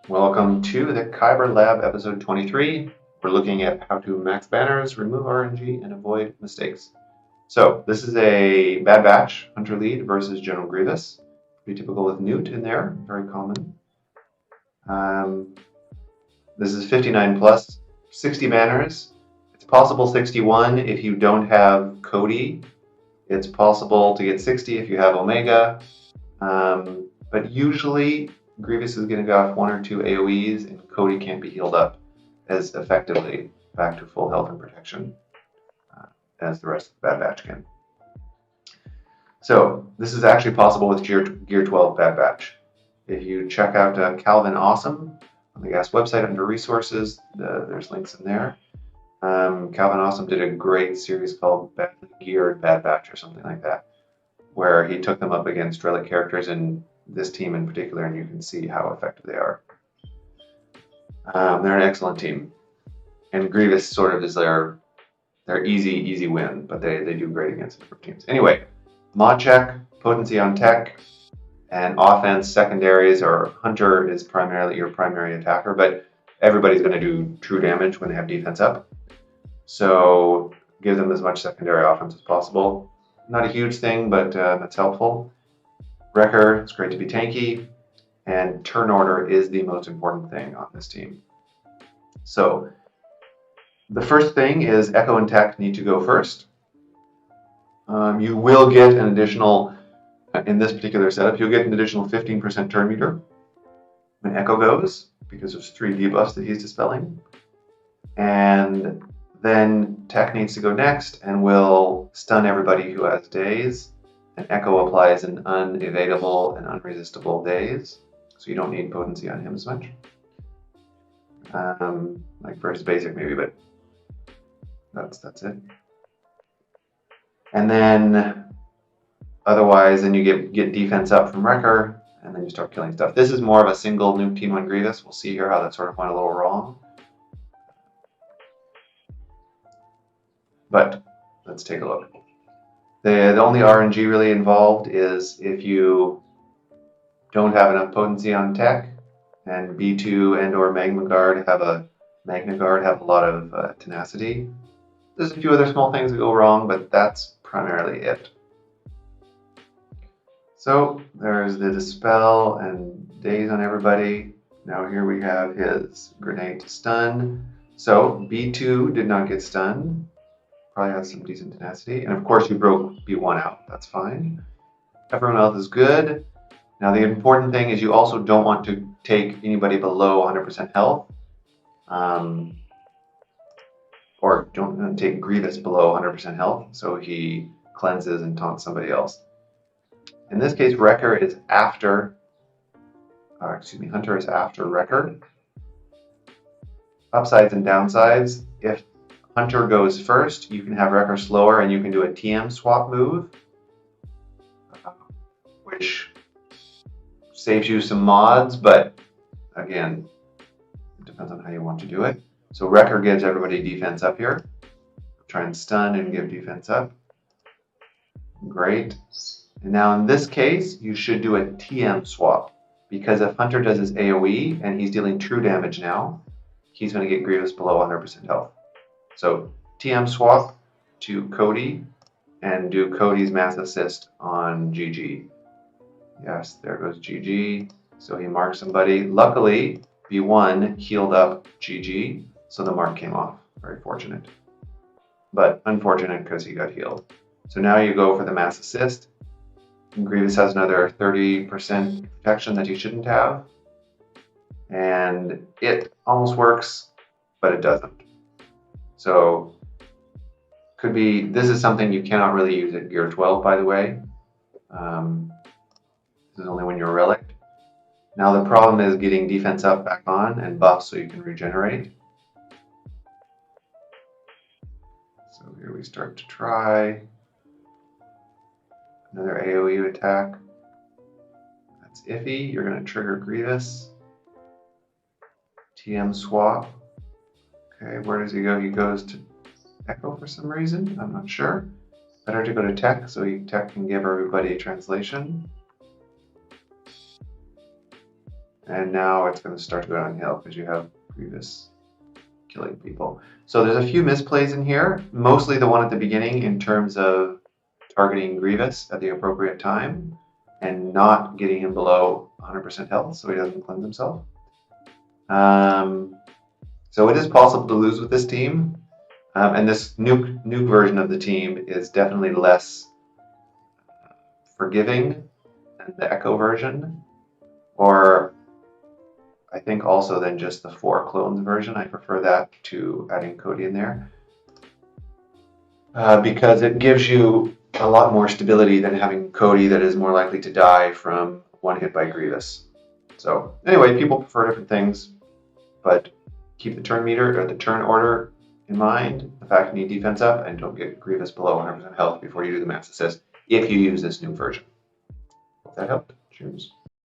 Welcome to the Kyber Lab episode 23. We're looking at how to max banners, remove RNG, and avoid mistakes. So this is a Bad Batch Hunter Lead versus General Grievous. Pretty typical with Newt in there, very common. This is 59 plus, 60 banners. It's possible 61 if you don't have Cody. It's possible to get 60 if you have Omega. But usually Grievous is going to go off 1 or 2 AoEs and Cody can't be healed up as effectively back to full health and protection as the rest of the Bad Batch can. So this is actually possible with Gear 12 Bad Batch. If you check out Calvin Awesome on the GAC website under resources, there's links in there. Calvin Awesome did a great series called Badly Geared Bad Batch or something like that, where he took them up against relic characters in this team in particular, and you can see how effective they are. They're an excellent team, and Grievous sort of is their easy win, but they do great against different teams. Anyway, mod check, potency on tech, and offense secondaries, or Hunter is primarily your primary attacker, but everybody's going to do true damage when they have defense up. So give them as much secondary offense as possible. Not a huge thing, but that's helpful. Wrecker, it's great to be tanky, and turn order is the most important thing on this team. So the first thing is Echo and Tech need to go first. You will get an additional, in this particular setup, you'll get an additional 15% turn meter when Echo goes, because there's 3 debuffs that he's dispelling. And then Tech needs to go next and will stun everybody who has daze. And Echo applies an unevadable and unresistible daze, so you don't need potency on him as much. Like for his basic maybe, but that's it. And then otherwise, then you get defense up from Wrecker, and then you start killing stuff. This is more of a single Nuke Team 1 Grievous. We'll see here how that sort of went a little wrong. But let's take a look. The only RNG really involved is if you don't have enough potency on tech, and B2 and or Magna Guard have a lot of tenacity. There's a few other small things that go wrong, but that's primarily it. So there's the dispel and daze on everybody. Now here we have his grenade to stun. So B2 did not get stunned. Probably has some decent tenacity. And of course you broke B1 out. That's fine. Everyone else is good. Now the important thing is you also don't want to take anybody below 100% health. Or don't take Grievous below 100% health, so he cleanses and taunts somebody else. In this case, Wrecker is after, Hunter is after Wrecker. Upsides and downsides. If Hunter goes first, you can have Wrecker slower and you can do a TM swap move, which saves you some mods, but again, it depends on how you want to do it. So Wrecker gives everybody defense up here. Try and stun and give defense up. Great. And now in this case, you should do a TM swap, because if Hunter does his AoE and he's dealing true damage now, he's going to get Grievous below 100% health. So TM swap to Cody and do Cody's mass assist on GG. Yes, there goes GG. So he marks somebody. Luckily, B1 healed up GG, so the mark came off. Very fortunate. But unfortunate because he got healed. So now you go for the mass assist. And Grievous has another 30% protection that he shouldn't have. And it almost works, but it doesn't. So could be, this is something you cannot really use at Gear 12, by the way. This is only when you're relic. Now the problem is getting defense up back on and buff so you can regenerate. So here we start to try. Another AoE attack. That's iffy. You're going to trigger Grievous. TM swap. Okay, where does he go? He goes to Echo for some reason. I'm not sure. Better to go to Tech so Tech can give everybody a translation. And now it's going to start to go downhill because you have Grievous killing people. So there's a few misplays in here, mostly the one at the beginning in terms of targeting Grievous at the appropriate time and not getting him below 100% health so he doesn't cleanse himself. So it is possible to lose with this team. And this nuke version of the team is definitely less forgiving than the Echo version, or I think also than just the 4 clones version. I prefer that to adding Cody in there because it gives you a lot more stability than having Cody that is more likely to die from one hit by Grievous. So anyway, people prefer different things, but keep the turn meter or the turn order in mind, the fact you need defense up, and don't get Grievous below 100% health before you do the mass assist if you use this new version. Hope that helped. Cheers.